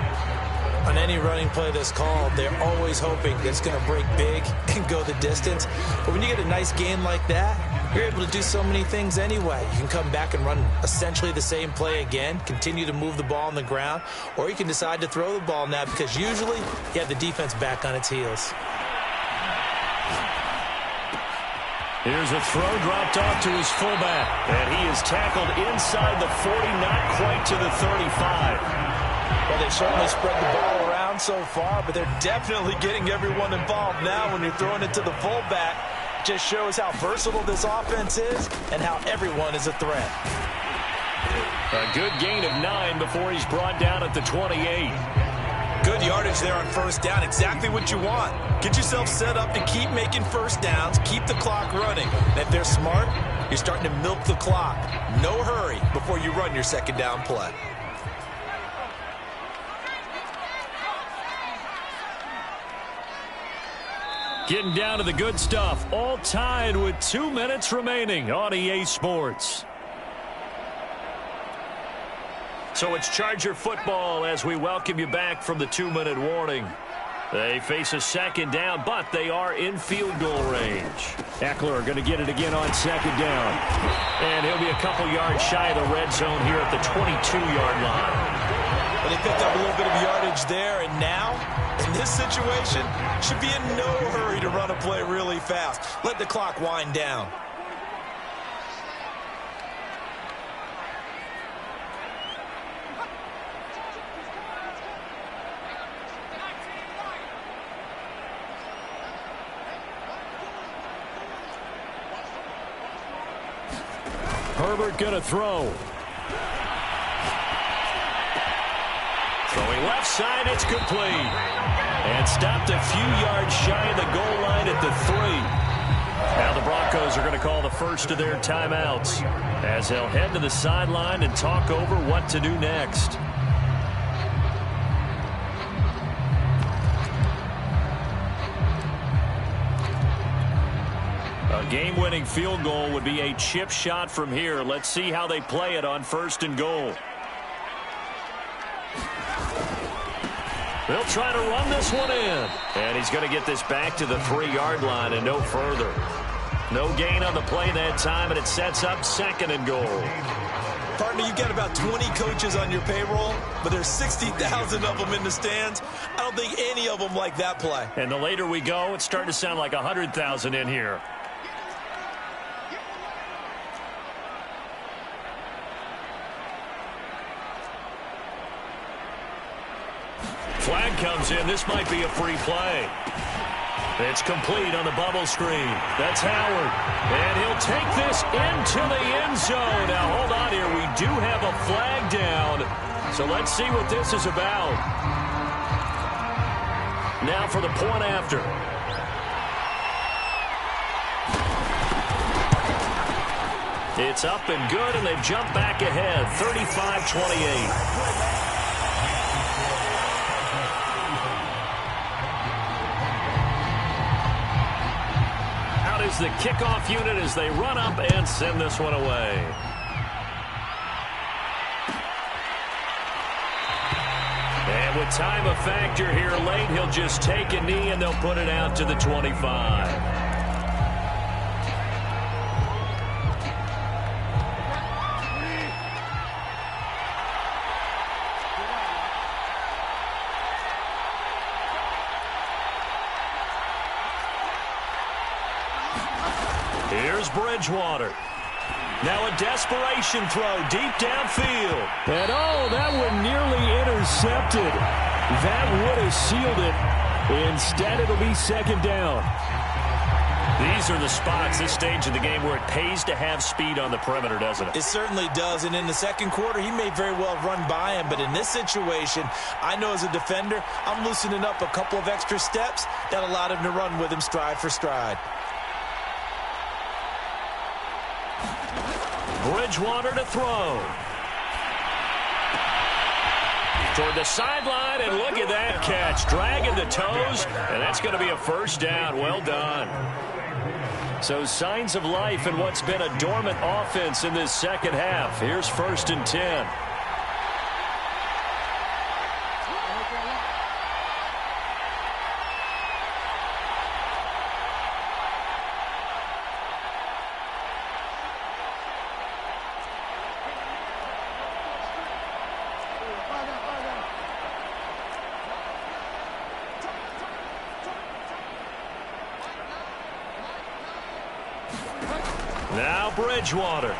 Speaker 3: On any running play that's called, they're always hoping that it's going to break big and go the distance. But when you get a nice gain like that, you're able to do so many things anyway. You can come back and run essentially the same play again, continue to move the ball on the ground, or you can decide to throw the ball now because usually you have the defense back on its heels.
Speaker 2: Here's a throw dropped off to his fullback, and he is tackled inside the 40, not quite to the 35.
Speaker 3: Well, they've certainly spread the ball around so far, but they're definitely getting everyone involved now when you're throwing it to the fullback. Just shows how versatile this offense is and how everyone is a threat.
Speaker 2: A good gain of 9 before he's brought down at the 28.
Speaker 3: Good yardage there on 1st down. Exactly what you want. Get yourself set up to keep making 1st downs, keep the clock running. And if they're smart, you're starting to milk the clock. No hurry before you run your 2nd down play.
Speaker 2: Getting down to the good stuff. All tied with 2 minutes remaining on EA Sports. So it's Charger football as we welcome you back from the 2-minute warning. They face a 2nd down, but they are in field goal range. Eckler going to get it again on 2nd down. And he'll be a couple yards shy of the red zone here at the 22-yard line.
Speaker 3: Well, they picked up a little bit of yardage there, and now, in this situation, should be in no hurry to run a play really fast. Let the clock wind down.
Speaker 2: Herbert going to throw. Throwing left side, it's complete. And stopped a few yards shy of the goal line at the 3. Now the Broncos are going to call the first of their timeouts as they'll head to the sideline and talk over what to do next. A game-winning field goal would be a chip shot from here. Let's see how they play it on 1st and goal. They'll try to run this one in. And he's going to get this back to the 3-yard line and no further. No gain on the play that time, and it sets up 2nd and goal.
Speaker 3: Partner, you've got about 20 coaches on your payroll, but there's 60,000 of them in the stands. I don't think any of them like that play.
Speaker 2: And the later we go, it's starting to sound like 100,000 in here. Flag comes in. This might be a free play. It's complete on the bubble screen. That's Howard. And he'll take this into the end zone. Now, hold on here. We do have a flag down. So let's see what this is about. Now for the point after. It's up and good, and they've jumped back ahead, 35-28. Is the kickoff unit as they run up and send this one away. And with time a factor here late, he'll just take a knee and they'll put it out to the 25. Here's Bridgewater. Now a desperation throw deep downfield.
Speaker 4: And oh, that one nearly intercepted. That would have sealed it. Instead, it'll be 2nd down.
Speaker 2: These are the spots, this stage of the game, where it pays to have speed on the perimeter, doesn't it?
Speaker 3: It certainly does, and in the 2nd quarter, he may very well run by him, but in this situation, I know as a defender, I'm loosening up a couple of extra steps that allowed him to run with him stride for stride.
Speaker 2: Bridgewater to throw. Toward the sideline, and look at that catch. Dragging the toes, and that's going to be a 1st down. Well done. So signs of life in what's been a dormant offense in this 2nd half. Here's 1st and 10. Now Bridgewater.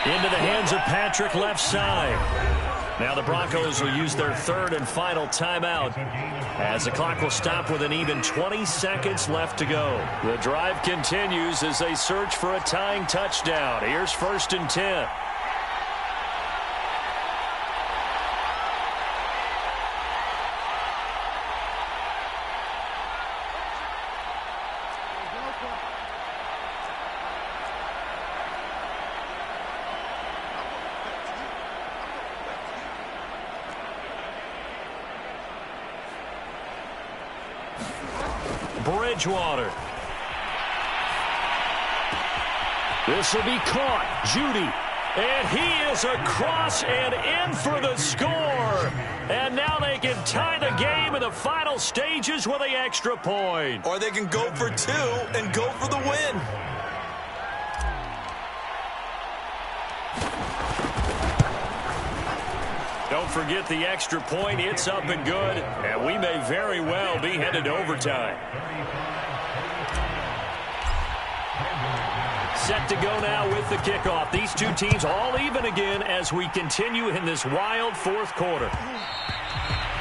Speaker 2: Into the hands of Patrick left side. Now the Broncos will use their 3rd and final timeout as the clock will stop with an even 20 seconds left to go. The drive continues as they search for a tying touchdown. Here's 1st and 10. Bridgewater. This will be caught. Judy. And he is across and in for the score. And now they can tie the game in the final stages with the extra point.
Speaker 3: Or they can go for 2 and go for the win.
Speaker 2: Don't forget the extra point. It's up and good. And we may very well be headed to overtime. Set to go now with the kickoff. These two teams all even again as we continue in this wild 4th quarter.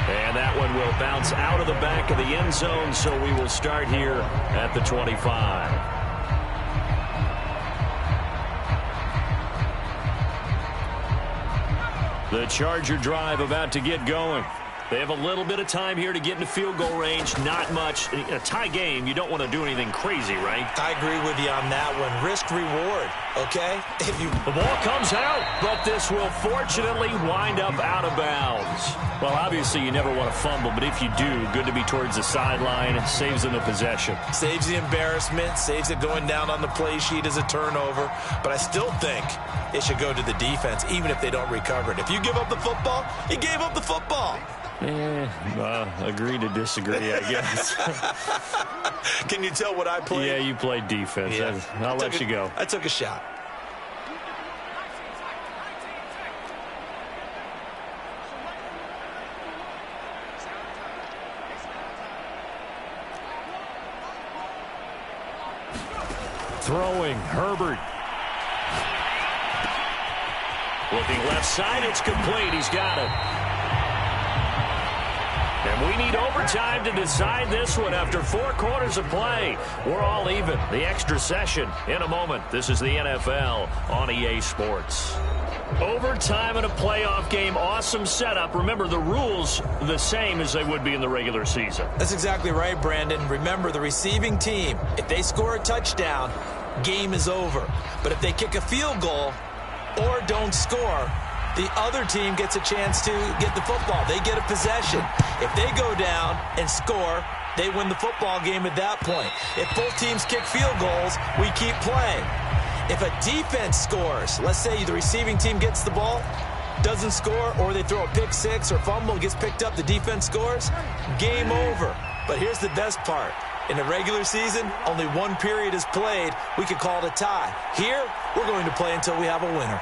Speaker 2: And that one will bounce out of the back of the end zone, so we will start here at the 25. The Charger drive about to get going. They have a little bit of time here to get into field goal range. Not much. In a tie game, you don't want to do anything crazy, right?
Speaker 3: I agree with you on that one. Risk reward, okay?
Speaker 2: The ball comes out, but this will fortunately wind up out of bounds. Well, obviously you never want to fumble, but if you do, good to be towards the sideline. It saves them the possession.
Speaker 3: Saves the embarrassment, saves it going down on the play sheet as a turnover. But I still think it should go to the defense, even if they don't recover it. If you give up the football, you gave up the football.
Speaker 2: Agree to disagree, I guess.
Speaker 3: Can you tell what I played?
Speaker 2: Yeah, you played defense. Yeah. I'll let you go.
Speaker 3: I took a shot.
Speaker 2: Throwing, Herbert. Looking left side, it's complete. He's got it. And we need overtime to decide this one after 4 quarters of play. We're all even. The extra session in a moment. This is the NFL on EA Sports. Overtime in a playoff game. Awesome setup. Remember, the rules the same as they would be in the regular season.
Speaker 3: That's exactly right, Brandon. Remember, the receiving team, if they score a touchdown, game is over. But if they kick a field goal or don't score, the other team gets a chance to get the football. They get a possession. If they go down and score, they win the football game at that point. If both teams kick field goals, we keep playing. If a defense scores, let's say the receiving team gets the ball, doesn't score, or they throw a pick six or fumble, gets picked up, the defense scores, game over. But here's the best part. In the regular season, only 1 period is played. We could call it a tie. Here, we're going to play until we have a winner.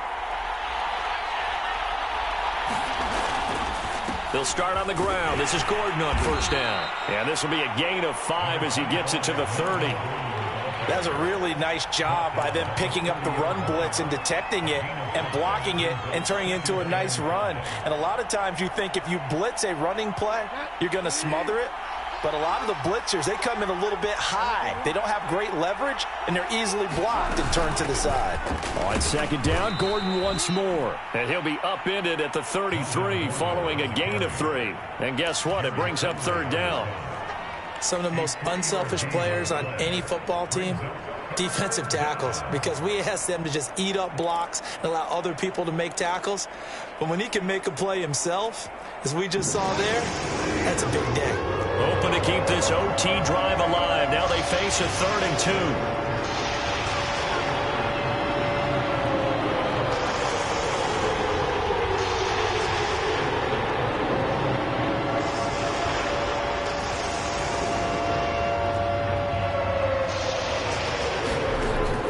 Speaker 2: They'll start on the ground. This is Gordon on first down. And this will be a gain of 5 as he gets it to the 30.
Speaker 3: That's a really nice job by them picking up the run blitz and detecting it and blocking it and turning it into a nice run. And a lot of times you think if you blitz a running play, you're going to smother it. But a lot of the blitzers, they come in a little bit high. They don't have great leverage, and they're easily blocked and turned to the side.
Speaker 2: On second down, Gordon once more. And he'll be upended at the 33 following a gain of 3. And guess what? It brings up third down.
Speaker 3: Some of the most unselfish players on any football team, defensive tackles, because we ask them to just eat up blocks and allow other people to make tackles. But when he can make a play himself, as we just saw there, that's a big day.
Speaker 2: Open to keep this OT drive alive. Now they face a 3rd and 2.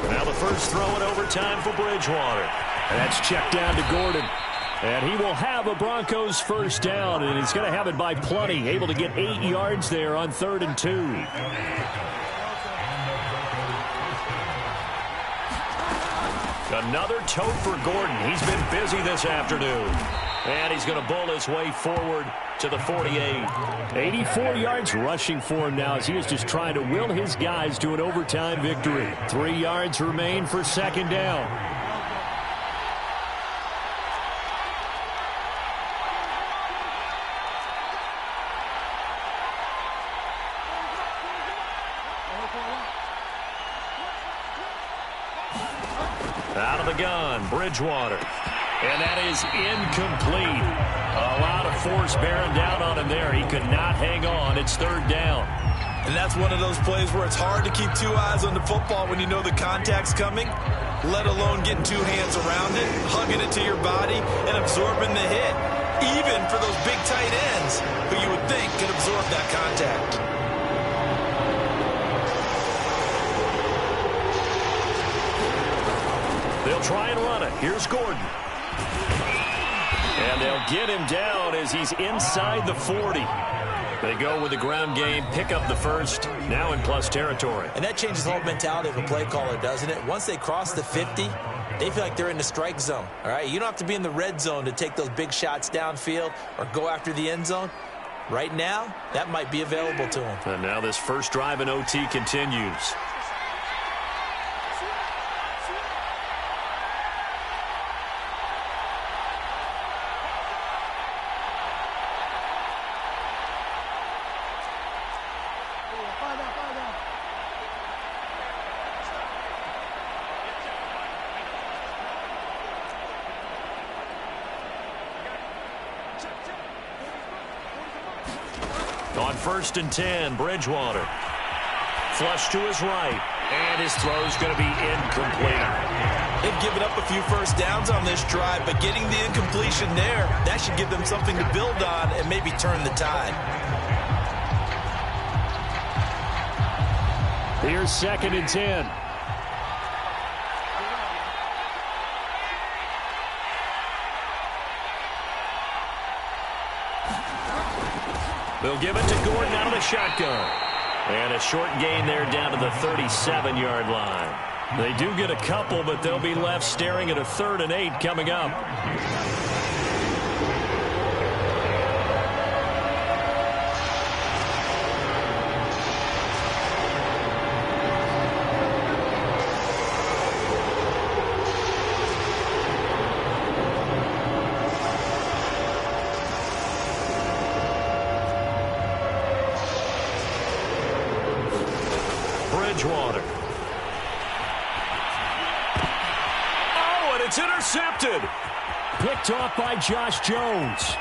Speaker 2: Now the first throw in overtime for Bridgewater. And that's checked down to Gordon. And he will have a Broncos first down, and he's going to have it by plenty. Able to get 8 yards there on 3rd and 2. Another tote for Gordon. He's been busy this afternoon. And he's going to bull his way forward to the 48. 84 yards rushing for him now as he is just trying to will his guys to an overtime victory. 3 yards remain for second down. Out of the gun, Bridgewater. And that is incomplete. A lot of force bearing down on him there. He could not hang on. It's third down.
Speaker 3: And that's one of those plays where it's hard to keep 2 eyes on the football when you know the contact's coming, let alone getting 2 hands around it, hugging it to your body, and absorbing the hit. Even for those big tight ends who you would think could absorb that contact.
Speaker 2: They'll try and run it. Here's Gordon. And they'll get him down as he's inside the 40. They go with the ground game, pick up the first, now in plus territory.
Speaker 3: And that changes the whole mentality of a play caller, doesn't it? Once they cross the 50, they feel like they're in the strike zone. All right, you don't have to be in the red zone to take those big shots downfield or go after the end zone. Right now, that might be available to them.
Speaker 2: And now this first drive in OT continues. On 1st and 10, Bridgewater. Flush to his right, and his throw's going to be incomplete.
Speaker 3: They've given up a few first downs on this drive, but getting the incompletion there, that should give them something to build on and maybe turn the tide.
Speaker 2: Here's 2nd and 10. They'll give it to Gordon out of the shotgun. And a short gain there down to the 37-yard line. They do get a couple, but they'll be left staring at a 3rd and 8 coming up. Bridgewater. Oh, and it's intercepted.
Speaker 4: Picked off by Josh Jones.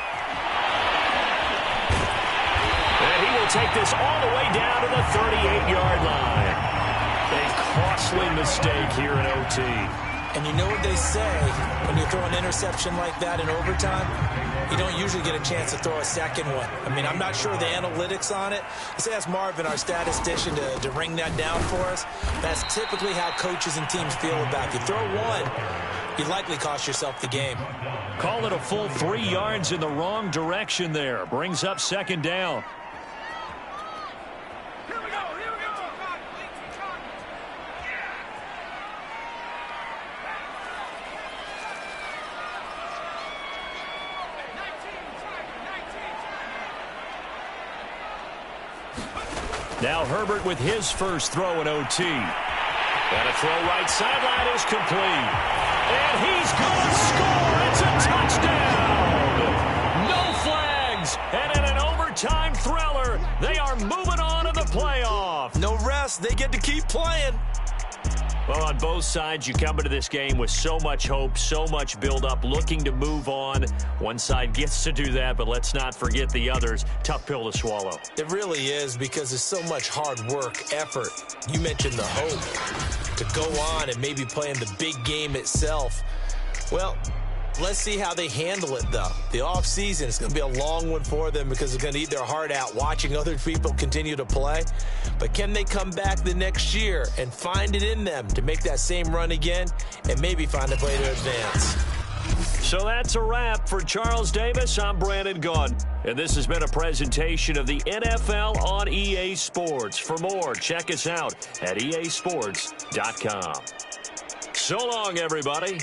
Speaker 2: And he will take this all the way down to the 38-yard line. A costly mistake here in OT.
Speaker 3: And you know what they say, when you throw an interception like that in overtime, you don't usually get a chance to throw a second one. I mean, I'm not sure of the analytics on it. Let's ask Marvin, our statistician, to ring that down for us. That's typically how coaches and teams feel about it. If you throw one, you likely cost yourself the game.
Speaker 2: Call it a full 3 yards in the wrong direction there. Brings up 2nd down. Now Herbert with his first throw in OT. And a throw right sideline is complete. And he's going to score. It's a touchdown. No flags. And in an overtime thriller, they are moving on to the playoff.
Speaker 3: No rest. They get to keep playing.
Speaker 2: Well, on both sides, you come into this game with so much hope, so much build-up, looking to move on. One side gets to do that, but let's not forget the others. Tough pill to swallow.
Speaker 3: It really is, because there's so much hard work, effort. You mentioned the hope to go on and maybe play in the big game itself. Well, let's see how they handle it, though. The offseason is going to be a long one for them because they're going to eat their heart out watching other people continue to play. But can they come back the next year and find it in them to make that same run again and maybe find a way to advance?
Speaker 2: So that's a wrap for Charles Davis. I'm Brandon Gaudin, and this has been a presentation of the NFL on EA Sports. For more, check us out at easports.com. So long, everybody.